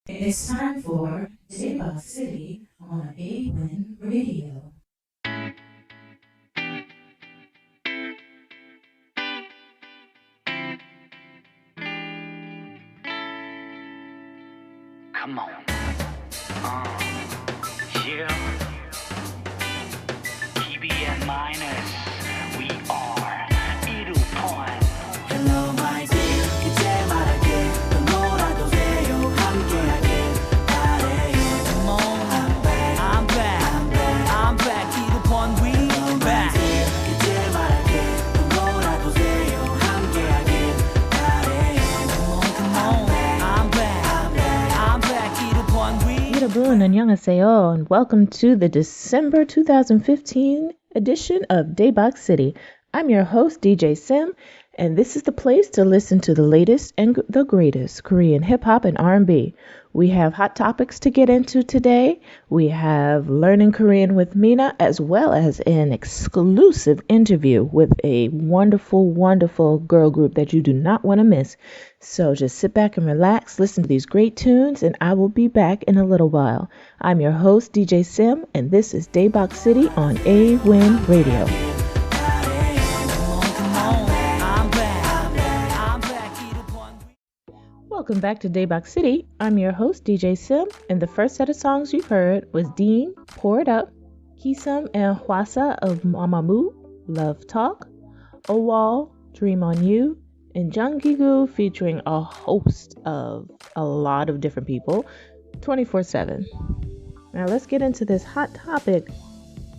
It's time for Daebak City on Aewen Radio. Come on. Yeah. TBN minus. We are 이루 point. Hello my dear 이제 말할게 너무라도 돼요 함께하길 바래요 Come on I'm back 이루 point we back 이제 말할게 너무라도 돼요 함께하길 바래요 Come on I'm back 이루 point we Yirabun annyeonghaseyo, and welcome to the December 2015 edition of Daebak City. I'm your host, DJ Sim, and this is the place to listen to the latest and the greatest Korean hip-hop and R&B. We have hot topics to get into today. We have Learning Korean with Minah, as well as an exclusive interview with a wonderful, wonderful girl group that you do not want to miss. So just sit back and relax, listen to these great tunes, and I will be back in a little while. I'm your host, DJ Sim, and this is Daebak City on Aewen Radio. Welcome back to Daebak City. I'm your host, DJ Sim, and the first set of songs you heard was Dean, Pour It Up, Kisum and Hwasa of Mamamoo, Love Talk, Owol, Dream on You, and Junggigo featuring a host of a lot of different people, 24/7. Now let's get into this hot topic,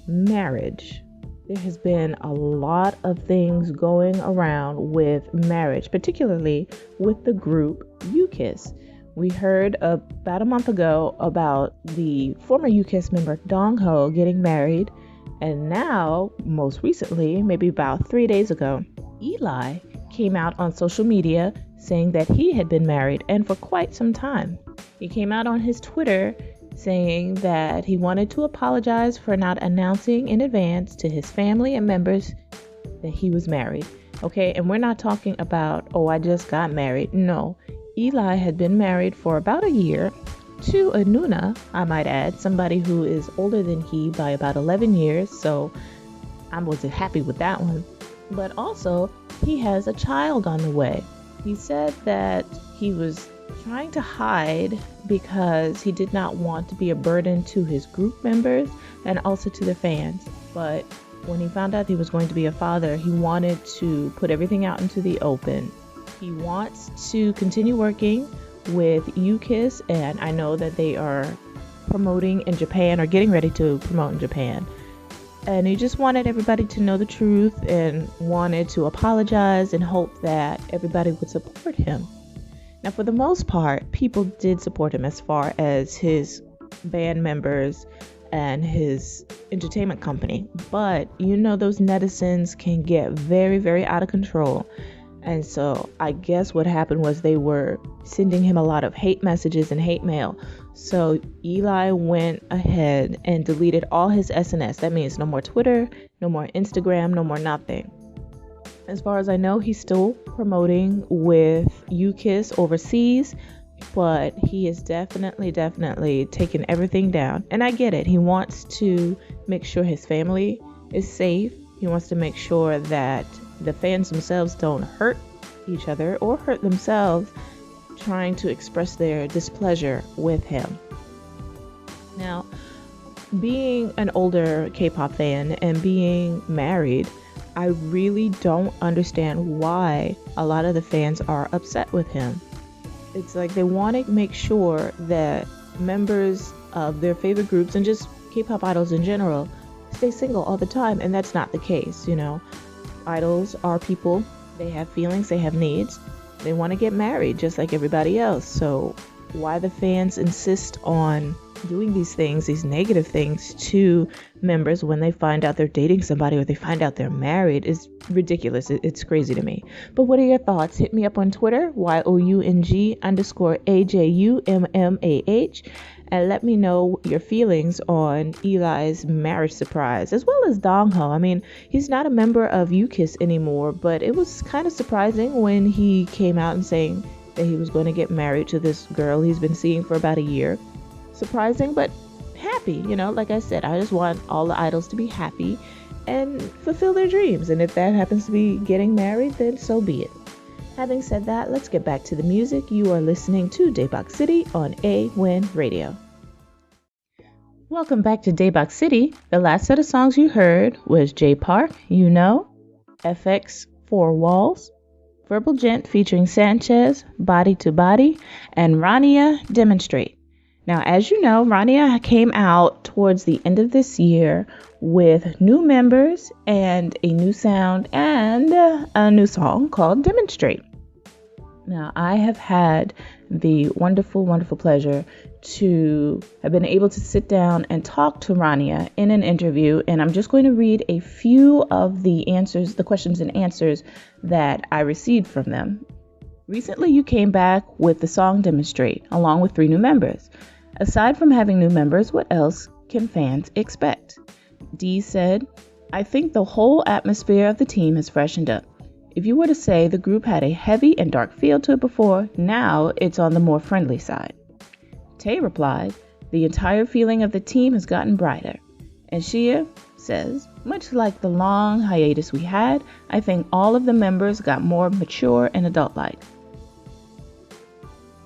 marriage. There has been a lot of things going around with marriage, particularly with the group UKiss. We heard about a month ago about the former UKiss member Dongho getting married, and now, most recently, maybe about 3 days ago, Eli came out on social media saying that he had been married and for quite some time. He came out on his Twitter saying that he wanted to apologize for not announcing in advance to his family and members that he was married. Okay, and we're not talking about, oh, I just got married. No, Eli had been married for about a year to a Nuna, I might add, somebody who is older than he by about 11 years, so I wasn't happy with that one. But also, he has a child on the way. He said that he was trying to hide because he did not want to be a burden to his group members and also to the fans. But when he found out he was going to be a father, he wanted to put everything out into the open. He wants to continue working with UKiss, and I know that they are promoting in Japan or getting ready to promote in Japan. And he just wanted everybody to know the truth and wanted to apologize and hope that everybody would support him. Now, for the most part, people did support him as far as his band members and his entertainment company. But, you know, those netizens can get very, very out of control. And so I guess what happened was they were sending him a lot of hate messages and hate mail. So Eli went ahead and deleted all his SNS. That means no more Twitter, no more Instagram, no more nothing. As far as I know, he's still promoting with UKiss overseas, but he is definitely taking everything down. And I get it. He wants to make sure his family is safe. He wants to make sure that the fans themselves don't hurt each other or hurt themselves trying to express their displeasure with him. Now, being an older K-pop fan and being married, I really don't understand why a lot of the fans are upset with him. It's like they want to make sure that members of their favorite groups and just K-pop idols in general stay single all the time, and that's not the case, you know. Idols are people, they have feelings, they have needs, they want to get married just like everybody else. So why the fans insist on doing these things, these negative things to members when they find out they're dating somebody or they find out they're married is ridiculous. It's crazy to me. But what are your thoughts? Hit me up on Twitter, YOUNG_AJUMMAH, and let me know your feelings on Eli's marriage surprise, as well as Dongho. I mean, he's not a member of UKiss anymore, but it was kind of surprising when he came out and saying that he was going to get married to this girl he's been seeing for about a year. Surprising, but happy. Like I said, I just want all the idols to be happy and fulfill their dreams. And if that happens to be getting married, then so be it. Having said that, let's get back to the music. You are listening to Daebak City on Aewen Radio. Welcome back to Daebak City. The last set of songs you heard was J Park, You Know, FX, Four Walls, Verbal Jint featuring Sanchez, Body to Body, and RaNia, Demonstrate. Now, as you know, RaNia came out towards the end of this year with new members and a new sound and a new song called Demonstrate. Now, I have had the wonderful, wonderful pleasure to have been able to sit down and talk to RaNia in an interview, and I'm just going to read a few of the answers, the questions and answers that I received from them. Recently, you came back with the song Demonstrate, along with 3 new members. Aside from having new members, what else can fans expect? Dee said, I think the whole atmosphere of the team has freshened up. If you were to say the group had a heavy and dark feel to it before, now it's on the more friendly side. Tay replied, the entire feeling of the team has gotten brighter. And Shia says, much like the long hiatus we had, I think all of the members got more mature and adult-like.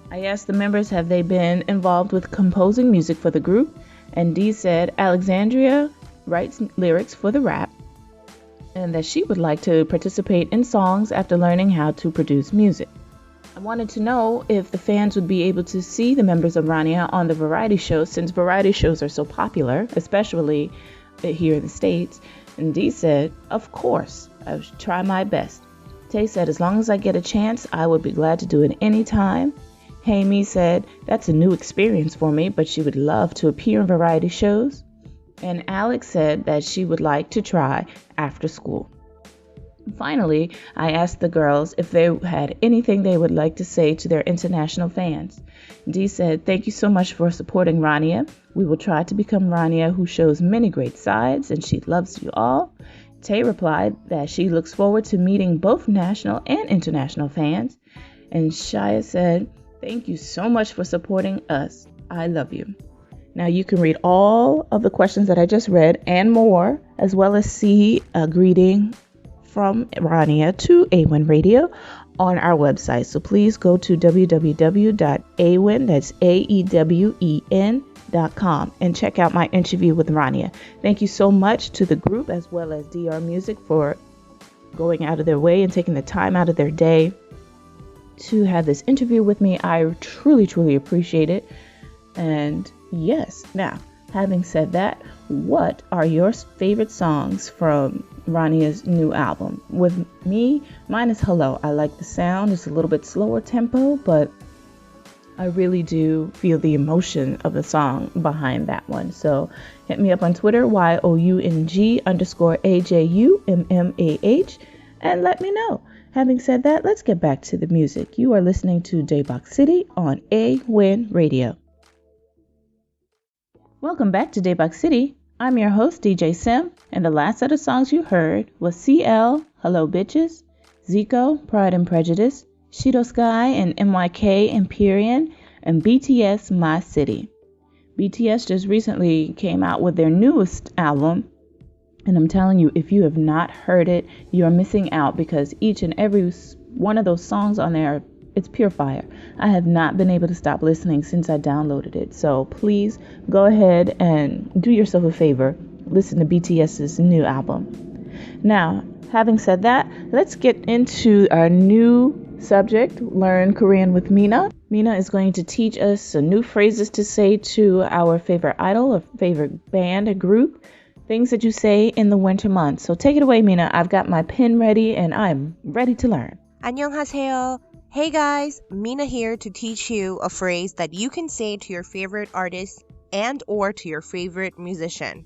I asked the members, have they been involved with composing music for the group? And Dee said Alexandria writes lyrics for the rap and that she would like to participate in songs after learning how to produce music. I wanted to know if the fans would be able to see the members of RaNia on the variety shows, since variety shows are so popular, especially here in the States. And Dee said, of course, I would try my best. Tay said, as long as I get a chance, I would be glad to do it anytime. Haimi said, that's a new experience for me, but she would love to appear in variety shows. And Alex said that she would like to try after school. Finally, I asked the girls if they had anything they would like to say to their international fans. Dee said, thank you so much for supporting RaNia. We will try to become RaNia, who shows many great sides, and she loves you all. Tay replied that she looks forward to meeting both national and international fans. And Shia said, thank you so much for supporting us. I love you. Now you can read all of the questions that I just read and more, as well as see a greeting from RaNia to Aewen Radio on our website. So please go to www.aewen, that's AEWEN.com, and check out my interview with RaNia. Thank you so much to the group as well as DR Music for going out of their way and taking the time out of their day to have this interview with me. I truly, truly appreciate it. And yes, now, having said that, what are your favorite songs from RaNia's new album? With me, mine is Hello. I like the sound. It's a little bit slower tempo, but I really do feel the emotion of the song behind that one. So hit me up on Twitter, YOUNG_AJUMMAH, and let me know. Having said that, let's get back to the music. You are listening to Daebak City on Aewen Radio. Welcome back to Daebak City. I'm your host, DJ Sim, and the last set of songs you heard was CL, Hello Bitches, Zico, Pride and Prejudice, Shirosky and MYK, Empyrean, and BTS, My City. BTS just recently came out with their newest album, and I'm telling you, if you have not heard it, you are missing out, because each and every one of those songs on there, it's pure fire. I have not been able to stop listening since I downloaded it. So please go ahead and do yourself a favor. Listen to BTS's new album. Now, having said that, let's get into our new subject, Learn Korean with Minah. Minah is going to teach us some new phrases to say to our favorite idol or favorite band or group. Things that you say in the winter months. So take it away, Minah. I've got my pen ready and I'm ready to learn. 안녕하세요. Hey guys, Minah here to teach you a phrase that you can say to your favorite artist and or to your favorite musician.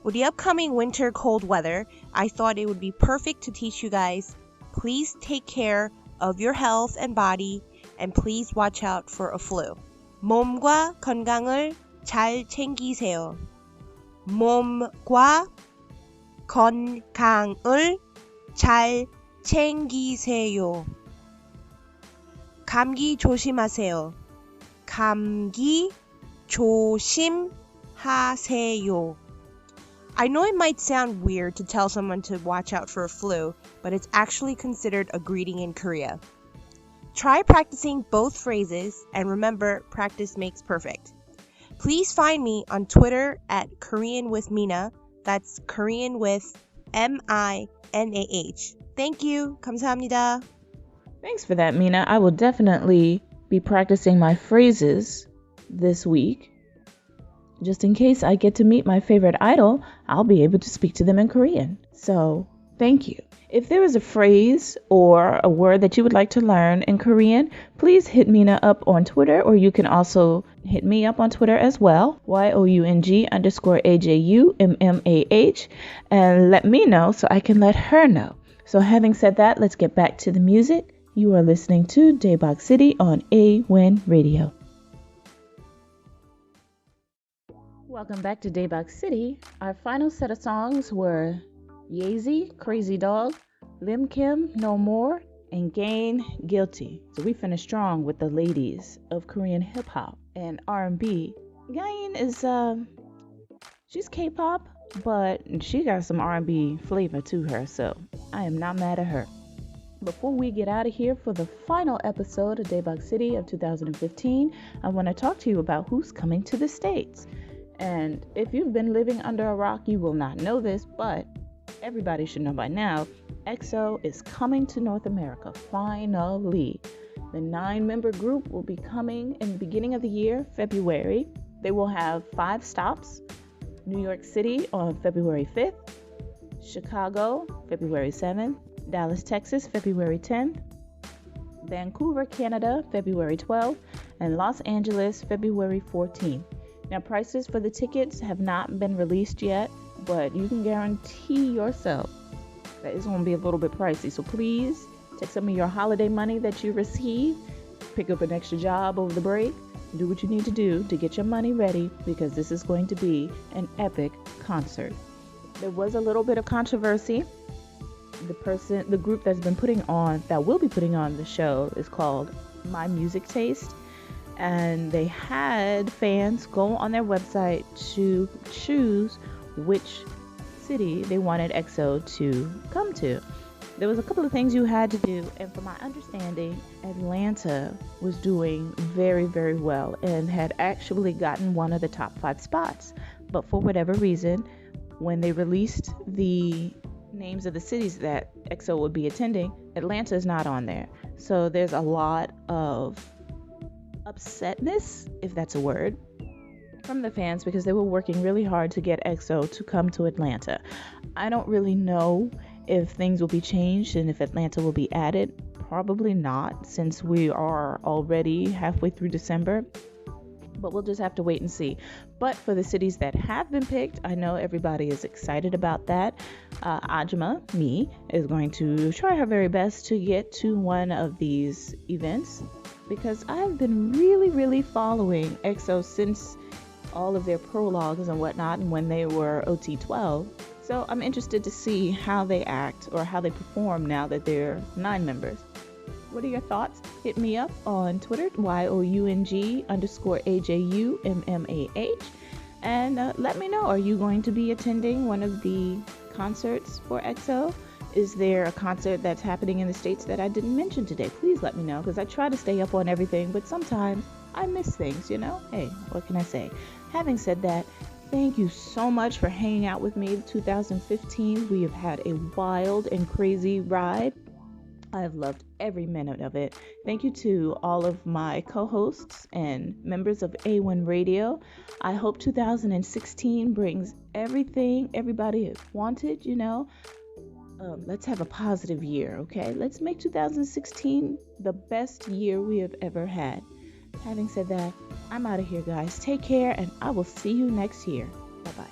With the upcoming winter cold weather, I thought it would be perfect to teach you guys. Please take care of your health and body, and please watch out for a flu. 몸과 건강을 잘 챙기세요. 몸과 건강을 잘 챙기세요. 감기 조심하세요. 감기 조심하세요. I know it might sound weird to tell someone to watch out for a flu, but it's actually considered a greeting in Korea. Try practicing both phrases, and remember, practice makes perfect. Please find me on Twitter at Korean with Minah. That's Korean with Minah. Thank you. 감사합니다. Thanks for that, Minah. I will definitely be practicing my phrases this week. Just in case I get to meet my favorite idol, I'll be able to speak to them in Korean. So, thank you. If there is a phrase or a word that you would like to learn in Korean, please hit Minah up on Twitter, or you can also hit me up on Twitter as well, YOUNG_AJUMMAH, and let me know so I can let her know. So having said that, let's get back to the music. You are listening to Daebak City on Aewen Radio. Welcome back to Daebak City. Our final set of songs were Yezi, Crazy Dog, Lim Kim, No More, and Gain, Guilty. So we finished strong with the ladies of Korean hip-hop and R&B. Gain is, she's K-pop, but she got some R&B flavor to her, so I am not mad at her. Before we get out of here for the final episode of Daebak City of 2015, I want to talk to you about who's coming to the States. And if you've been living under a rock, you will not know this, but everybody should know by now, EXO is coming to North America, finally. The 9-member group will be coming in the beginning of the year, February. They will have 5 stops: New York City on February 5th, Chicago, February 7th, Dallas, Texas, February 10th, Vancouver, Canada, February 12th, and Los Angeles, February 14th. Now, prices for the tickets have not been released yet, but you can guarantee yourself that it's going to be a little bit pricey. So please take some of your holiday money that you receive, pick up an extra job over the break, do what you need to do to get your money ready, because this is going to be an epic concert. There was a little bit of controversy. The group that will be putting on the show is called My Music Taste. And they had fans go on their website to choose which city they wanted EXO to come to. There was a couple of things you had to do, and from my understanding, Atlanta was doing very, very well and had actually gotten one of the top 5 spots. But for whatever reason, when they released the names of the cities that EXO would be attending, Atlanta is not on there. So there's a lot of upsetness, if that's a word, from the fans, because they were working really hard to get EXO to come to Atlanta. I don't really know if things will be changed and if Atlanta will be added. Probably not, since we are already halfway through December. But we'll just have to wait and see. But for the cities that have been picked, I know everybody is excited about that. Ajummah, me, is going to try her very best to get to one of these events, because I've been really, really following EXO since all of their prologues and whatnot, and when they were OT12. So I'm interested to see how they act or how they perform now that they're 9 members. What are your thoughts? Hit me up on Twitter, YOUNG_AJUMMAH, and let me know, are you going to be attending one of the concerts for EXO? Is there a concert that's happening in the States that I didn't mention today? Please let me know, because I try to stay up on everything, but sometimes I miss things, you know? Hey, what can I say? Having said that, thank you so much for hanging out with me. 2015, we have had a wild and crazy ride. I have loved every minute of it. Thank you to all of my co-hosts and members of Aewen Radio. I hope 2016 brings everything everybody has wanted, you know. Let's have a positive year, okay? Let's make 2016 the best year we have ever had. Having said that, I'm out of here, guys. Take care, and I will see you next year. Bye-bye.